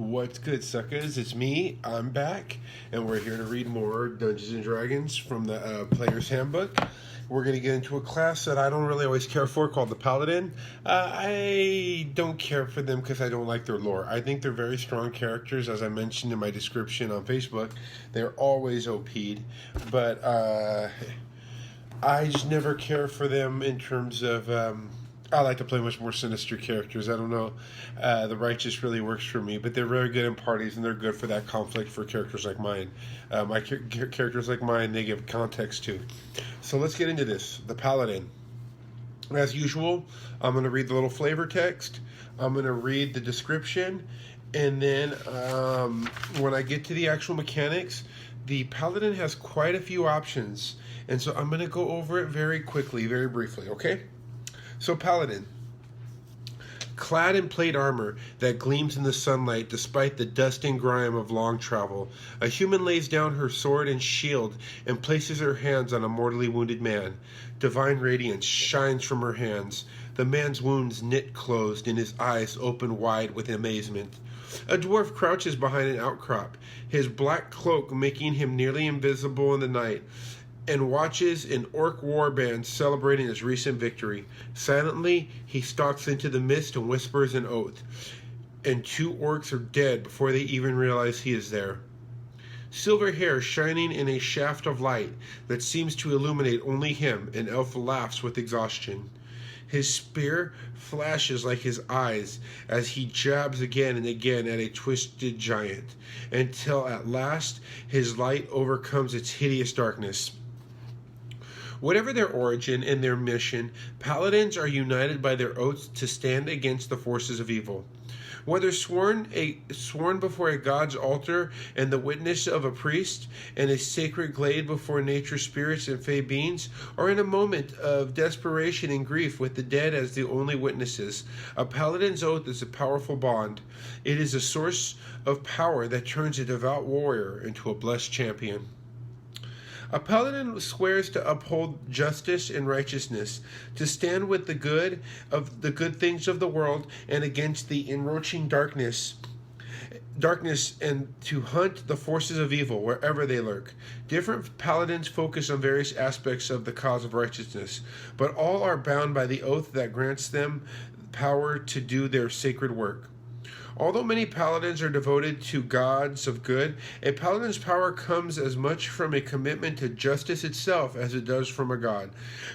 What's good, suckers? It's me. I'm back, and we're here to read more Dungeons and Dragons from the Player's Handbook. We're going to get into a class that I don't really always care for called the paladin. I don't care for them because I don't like their lore. I think they're very strong characters, as I mentioned in my description on Facebook. They're always OP'd, but I just never care for them in terms of... I like to play much more sinister characters. I don't know. The Righteous really works for me, but they're very good in parties, and they're good for that conflict for characters like mine. Characters like mine, they give context to. So let's get into this. The Paladin. As usual, I'm going to read the little flavor text. I'm going to read the description, and then when I get to the actual mechanics, the Paladin has quite a few options, and so I'm going to go over it very quickly, very briefly, okay? So Paladin, clad in plate armor that gleams in the sunlight despite the dust and grime of long travel, a human lays down her sword and shield and places her hands on a mortally wounded man. Divine radiance shines from her hands. The man's wounds knit closed and his eyes open wide with amazement. A dwarf crouches behind an outcrop, his black cloak making him nearly invisible in the night, and watches an orc warband celebrating its recent victory. Silently, he stalks into the mist and whispers an oath, and two orcs are dead before they even realize he is there. Silver hair shining in a shaft of light that seems to illuminate only him, an elf laughs with exhaustion. His spear flashes like his eyes as he jabs again and again at a twisted giant, until at last his light overcomes its hideous darkness. Whatever their origin and their mission, paladins are united by their oaths to stand against the forces of evil. Whether sworn before a god's altar and the witness of a priest, in a sacred glade before nature's spirits and fey beings, or in a moment of desperation and grief with the dead as the only witnesses, a paladin's oath is a powerful bond. It is a source of power that turns a devout warrior into a blessed champion. A paladin swears to uphold justice and righteousness, to stand with the good things of the world and against the encroaching darkness, and to hunt the forces of evil wherever they lurk. Different paladins focus on various aspects of the cause of righteousness, but all are bound by the oath that grants them power to do their sacred work. Although many paladins are devoted to gods of good, a paladin's power comes as much from a commitment to justice itself as it does from a god.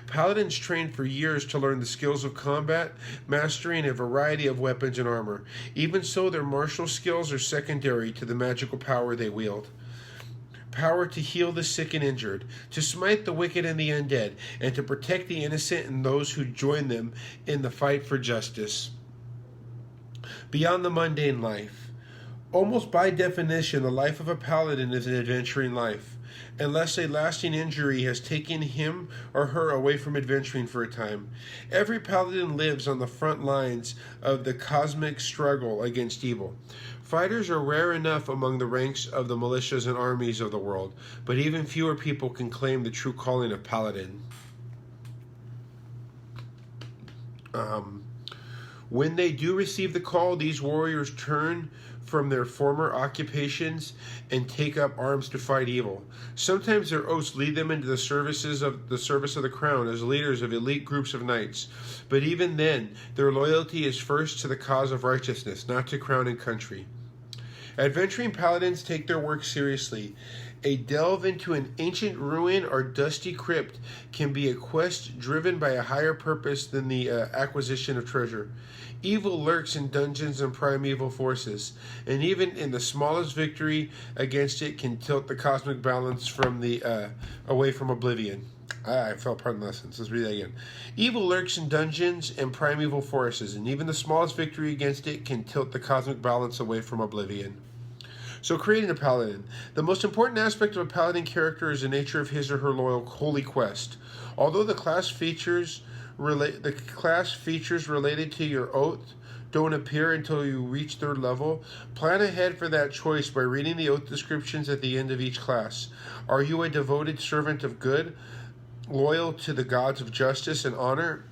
Paladins train for years to learn the skills of combat, mastering a variety of weapons and armor. Even so, their martial skills are secondary to the magical power they wield. Power to heal the sick and injured, to smite the wicked and the undead, and to protect the innocent and those who join them in the fight for justice. Beyond the mundane life. Almost by definition, the life of a paladin is an adventuring life, unless a lasting injury has taken him or her away from adventuring for a time. Every paladin lives on the front lines of the cosmic struggle against evil. Fighters are rare enough among the ranks of the militias and armies of the world, but even fewer people can claim the true calling of paladin. When they do receive the call, these warriors turn from their former occupations and take up arms to fight evil. Sometimes their oaths lead them into the service of the crown as leaders of elite groups of knights. But even then, their loyalty is first to the cause of righteousness, not to crown and country. Adventuring paladins take their work seriously. A delve into an ancient ruin or dusty crypt can be a quest driven by a higher purpose than the acquisition of treasure. Evil lurks in dungeons and primeval forces, and even in the smallest victory against it can tilt the cosmic balance from away from oblivion. I fell apart in lessons. Let's read that again. Evil lurks in dungeons and primeval forces, and even the smallest victory against it can tilt the cosmic balance away from oblivion. So creating a paladin. The most important aspect of a paladin character is the nature of his or her holy quest. Although the class features related to your oath don't appear until you reach 3rd level, plan ahead for that choice by reading the oath descriptions at the end of each class. Are you a devoted servant of good, loyal to the gods of justice and honor?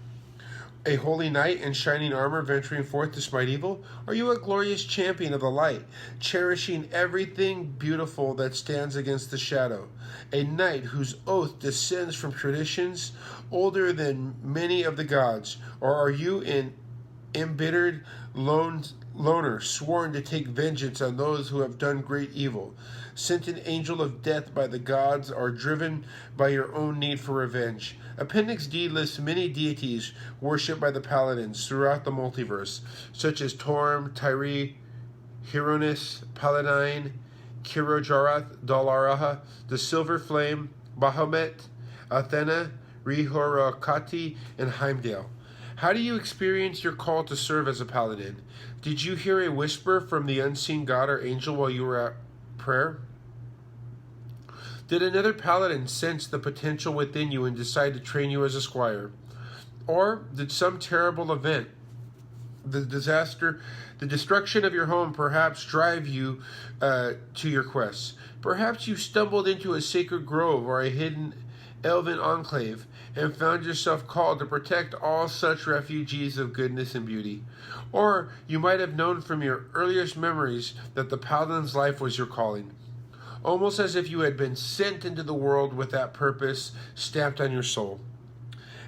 A holy knight in shining armor venturing forth to smite evil? Are you a glorious champion of the light, cherishing everything beautiful that stands against the shadow? A knight whose oath descends from traditions older than many of the gods? Or are you an embittered loner, sworn to take vengeance on those who have done great evil, sent an angel of death by the gods, or driven by your own need for revenge? Appendix D lists many deities worshipped by the paladins throughout the multiverse, such as Torm, Tyri, Hieronis, Paladin, Kirojarath, Dalaraha, the Silver Flame, Bahamut, Athena, Rihorakati, and Heimdall. How do you experience your call to serve as a paladin? Did you hear a whisper from the unseen god or angel while you were at prayer? Did another paladin sense the potential within you and decide to train you as a squire? Or did some terrible event, the destruction of your home, perhaps drive you to your quests? Perhaps you stumbled into a sacred grove or a hidden elven enclave and found yourself called to protect all such refugees of goodness and beauty. Or you might have known from your earliest memories that the paladin's life was your calling, almost as if you had been sent into the world with that purpose stamped on your soul.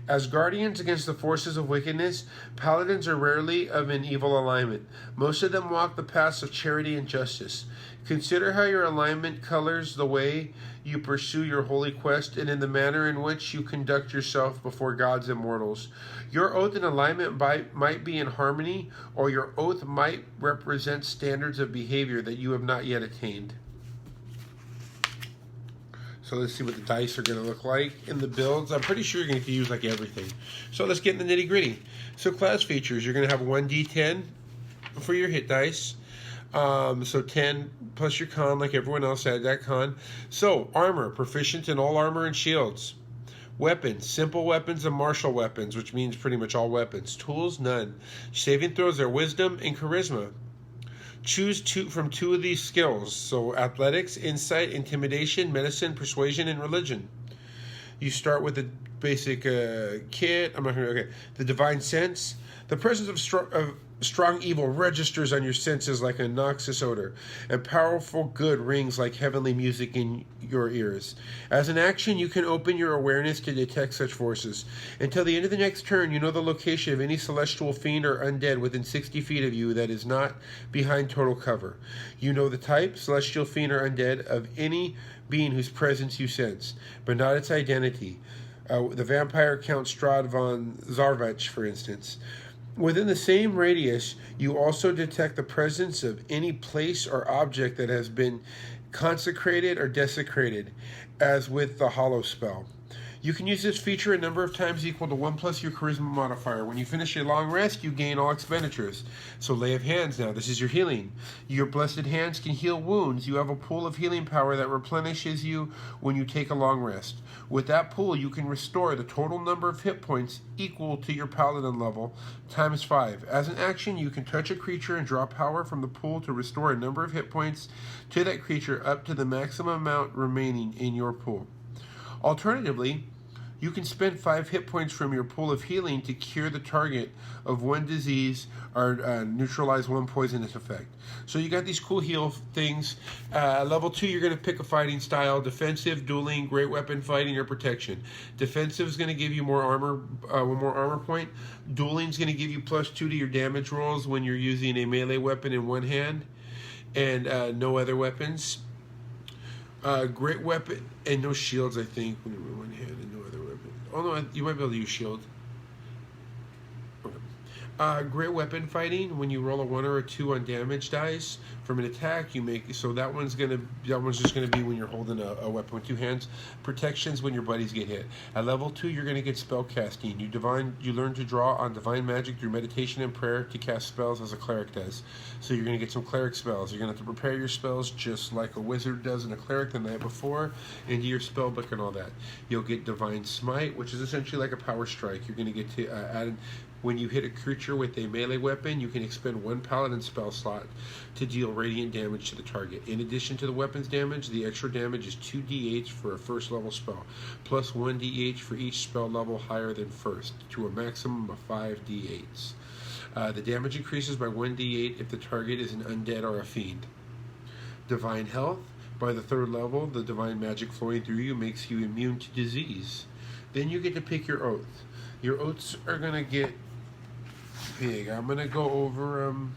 As guardians against the forces of wickedness, paladins are rarely of an evil alignment. Most of them walk the paths of charity and justice. Consider how your alignment colors the way you pursue your holy quest and in the manner in which you conduct yourself before gods and mortals. Your oath and alignment might be in harmony, or your oath might represent standards of behavior that you have not yet attained. So let's see what the dice are going to look like in the builds. I'm pretty sure you're going to use like everything. So let's get in the nitty gritty. So class features, you're going to have 1d10 for your hit dice. So 10 plus your con, like everyone else had that con. So armor, proficient in all armor and shields. Weapons, simple weapons and martial weapons, which means pretty much all weapons. Tools, none. Saving throws are wisdom and charisma. Choose from two of these skills. So athletics, insight, intimidation, medicine, persuasion, and religion. You start with the basic kit. The divine sense. The presence of strong evil registers on your senses like a noxious odor, and powerful good rings like heavenly music in your ears. As an action, you can open your awareness to detect such forces. Until the end of the next turn, you know the location of any celestial fiend or undead within 60 feet of you that is not behind total cover. You know the type, celestial fiend or undead, of any being whose presence you sense, but not its identity. The vampire Count Strahd von Zarvach, for instance. Within the same radius, you also detect the presence of any place or object that has been consecrated or desecrated, as with the Hollow spell. You can use this feature a number of times equal to 1 plus your charisma modifier. When you finish a long rest, you gain all expenditures. So lay of hands now. This is your healing. Your blessed hands can heal wounds. You have a pool of healing power that replenishes you when you take a long rest. With that pool, you can restore the total number of hit points equal to your paladin level times 5. As an action, you can touch a creature and draw power from the pool to restore a number of hit points to that creature up to the maximum amount remaining in your pool. Alternatively, you can spend 5 hit points from your pool of healing to cure the target of 1 disease or neutralize 1 poisonous effect. So you got these cool heal things. Level 2, you're going to pick a fighting style: defensive, dueling, great weapon fighting, or protection. Defensive is going to give you more armor, 1 more armor point. Dueling is going to give you +2 to your damage rolls when you're using a melee weapon in one hand, and no other weapons. Great weapon and no shields, I think, when you're in one hand and no other weapon. Oh no, you might be able to use shield. Okay. Great weapon fighting, when you roll a 1 or a 2 on damage dice from an attack, you make, so that one's just gonna be when you're holding a weapon with 2 hands. Protections when your buddies get hit. At level 2, you're gonna get spell casting. You learn to draw on divine magic through meditation and prayer to cast spells as a cleric does. So you're gonna get some cleric spells. You're gonna have to prepare your spells just like a wizard does and a cleric the night before into your spell book and all that. You'll get divine smite, which is essentially like a power strike. You're gonna get to add When you hit a creature with a melee weapon, you can expend one paladin spell slot to deal radiant damage to the target. In addition to the weapon's damage, the extra damage is 2d8 for a first level spell, plus 1d8 for each spell level higher than first, to a maximum of 5d8s. The damage increases by 1d8 if the target is an undead or a fiend. Divine Health. By the third level, the divine magic flowing through you makes you immune to disease. Then you get to pick your oath. Your oaths are going to get big. I'm going to go over them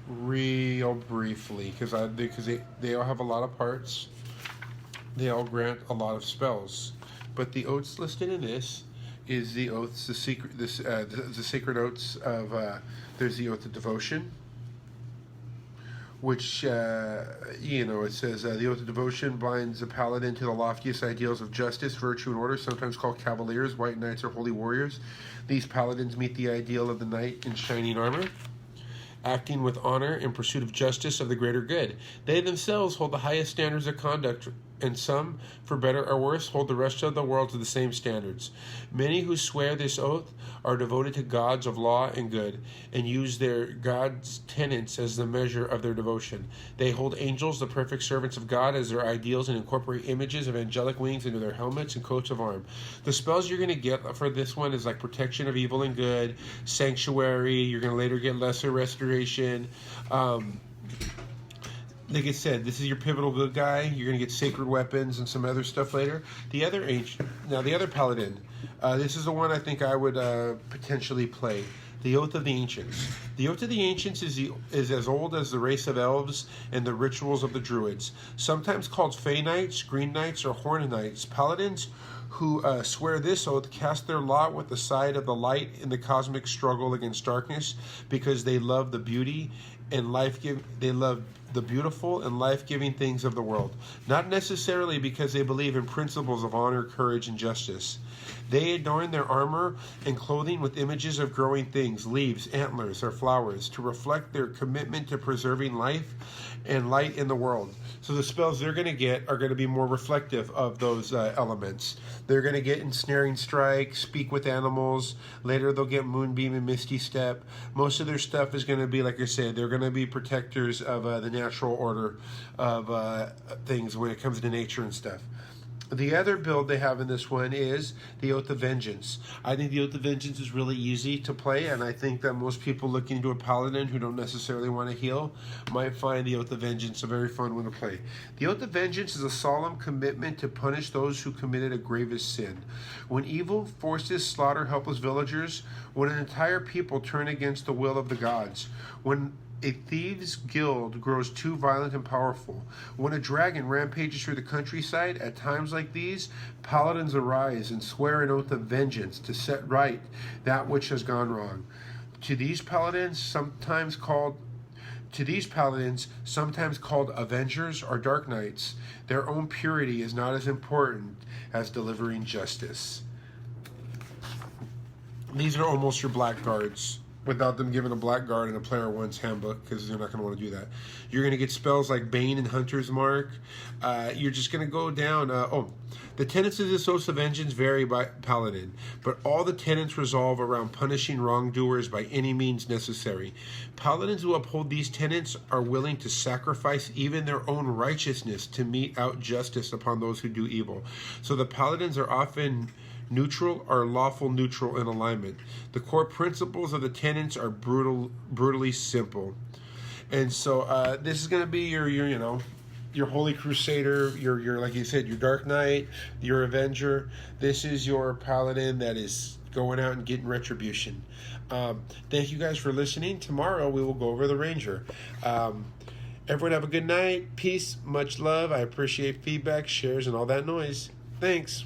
real briefly because they all have a lot of parts. They all grant a lot of spells. But the oaths listed in this is the oaths, the sacred oaths of, there's the oath of devotion, which, it says, the oath of devotion binds the paladin to the loftiest ideals of justice, virtue, and order, sometimes called cavaliers, white knights, or holy warriors. These paladins meet the ideal of the knight in shining armor, acting with honor in pursuit of justice of the greater good. They themselves hold the highest standards of conduct, and some, for better or worse, hold the rest of the world to the same standards. Many who swear this oath are devoted to gods of law and good, and use their God's tenets as the measure of their devotion. They hold angels, the perfect servants of God, as their ideals, and incorporate images of angelic wings into their helmets and coats of arms. The spells you're going to get for this one is like protection of evil and good, sanctuary. You're going to later get lesser restoration. Like I said, this is your pivotal good guy. You're going to get sacred weapons and some other stuff later. The other paladin, this is the one I think I would potentially play. The Oath of the Ancients. The Oath of the Ancients is as old as the race of elves and the rituals of the druids. Sometimes called Fey Knights, Green Knights, or Horn Knights, paladins who swear this oath cast their lot with the side of the light in the cosmic struggle against darkness, because they love the beauty and they love the beautiful and life-giving things of the world, not necessarily because they believe in principles of honor, courage, and justice. They adorn their armor and clothing with images of growing things, leaves, antlers, or flowers, to reflect their commitment to preserving life and light in the world. So the spells they're going to get are going to be more reflective of those elements. They're going to get Ensnaring Strike, Speak with Animals. Later they'll get Moonbeam and Misty Step. Most of their stuff is going to be, like I said, they're going to be protectors of the natural order of things when it comes to nature and stuff. The other build they have in this one is the Oath of Vengeance. I think the Oath of Vengeance is really easy to play, and I think that most people looking into a paladin who don't necessarily want to heal might find the Oath of Vengeance a very fun one to play. The Oath of Vengeance is a solemn commitment to punish those who committed a gravest sin. When evil forces slaughter helpless villagers, when an entire people turn against the will of the gods, when a thieves' guild grows too violent and powerful, when a dragon rampages through the countryside, at times like these, paladins arise and swear an oath of vengeance to set right that which has gone wrong. To these paladins, sometimes called avengers or dark knights, their own purity is not as important as delivering justice. These are almost your blackguards, without them giving a blackguard in a player one's handbook, because they're not going to want to do that. You're going to get spells like Bane and Hunter's Mark. You're just going to go down. The tenets of this Oath of Vengeance vary by paladin, but all the tenets resolve around punishing wrongdoers by any means necessary. Paladins who uphold these tenets are willing to sacrifice even their own righteousness to mete out justice upon those who do evil. So the paladins are often neutral or lawful neutral in alignment. The core principles of the tenets are brutally simple. And so this is going to be your Holy Crusader, your like you said, your Dark Knight, your Avenger. This is your Paladin that is going out and getting retribution. Thank you guys for listening. Tomorrow we will go over the Ranger. Everyone have a good night. Peace. Much love. I appreciate feedback, shares, and all that noise. Thanks.